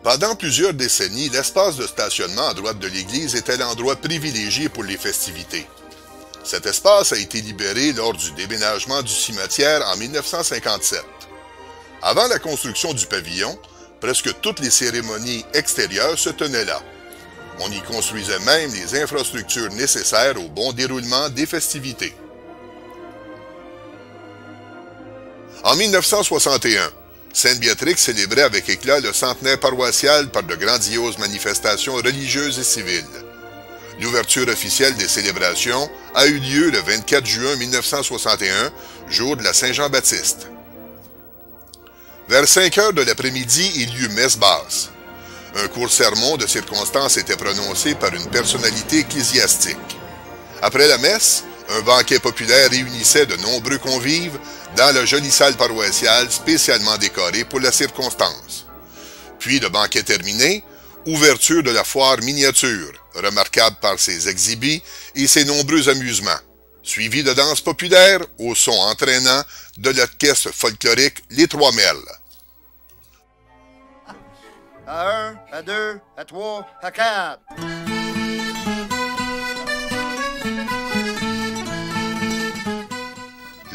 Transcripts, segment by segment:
Pendant plusieurs décennies, l'espace de stationnement à droite de l'église était l'endroit privilégié pour les festivités. Cet espace a été libéré lors du déménagement du cimetière en 1957. Avant la construction du pavillon, presque toutes les cérémonies extérieures se tenaient là. On y construisait même les infrastructures nécessaires au bon déroulement des festivités. En 1961, Sainte-Béatrix célébrait avec éclat le centenaire paroissial par de grandioses manifestations religieuses et civiles. L'ouverture officielle des célébrations a eu lieu le 24 juin 1961, jour de la Saint-Jean-Baptiste. Vers 5 heures de l'après-midi, il y eut messe basse. Un court sermon de circonstance était prononcé par une personnalité ecclésiastique. Après la messe, un banquet populaire réunissait de nombreux convives dans la jolie salle paroissiale spécialement décorée pour la circonstance. Puis, le banquet terminé, ouverture de la foire miniature, remarquable par ses exhibits et ses nombreux amusements, suivi de danses populaires au son entraînant de l'orchestre folklorique Les Trois Merles. À 1, à 2, à 3, à 4.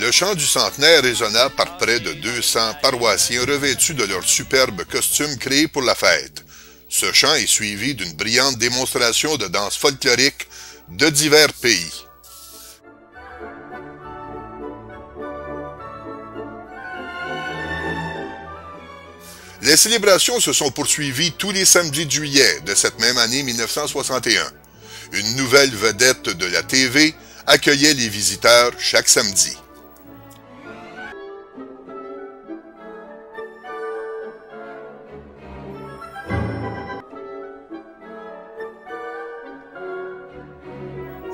Le chant du centenaire résonna par près de 200 paroissiens revêtus de leurs superbes costumes créés pour la fête. Ce chant est suivi d'une brillante démonstration de danse folklorique de divers pays. Les célébrations se sont poursuivies tous les samedis de juillet de cette même année 1961. Une nouvelle vedette de la TV accueillait les visiteurs chaque samedi.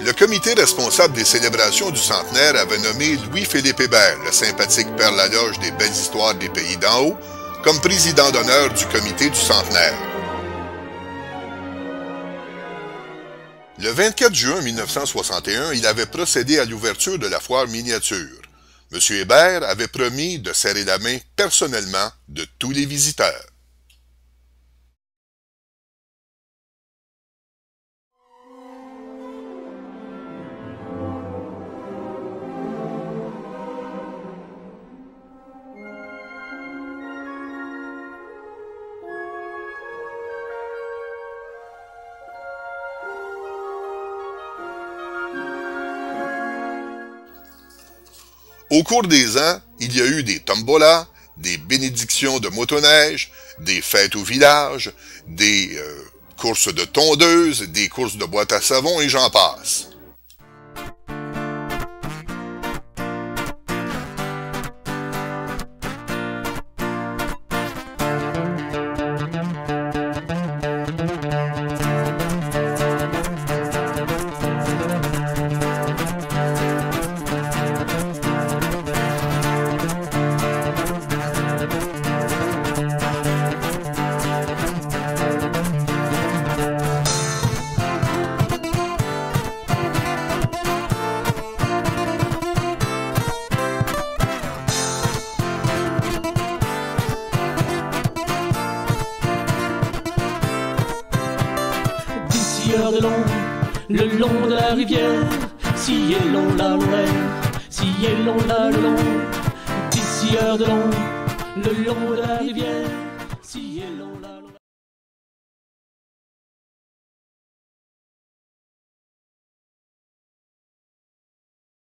Le comité responsable des célébrations du centenaire avait nommé Louis-Philippe Hébert, le sympathique Père Laloge des belles histoires des pays d'en haut, comme président d'honneur du comité du centenaire. Le 24 juin 1961, il avait procédé à l'ouverture de la foire miniature. M. Hébert avait promis de serrer la main personnellement de tous les visiteurs. Au cours des ans, il y a eu des tombolas, des bénédictions de motoneige, des fêtes au village, des courses de tondeuses, des courses de boîtes à savon et j'en passe. De long, le long de la rivière, si est long la Loire, si est long la long, 10 heures de long, le long de la rivière, si est long la Loire.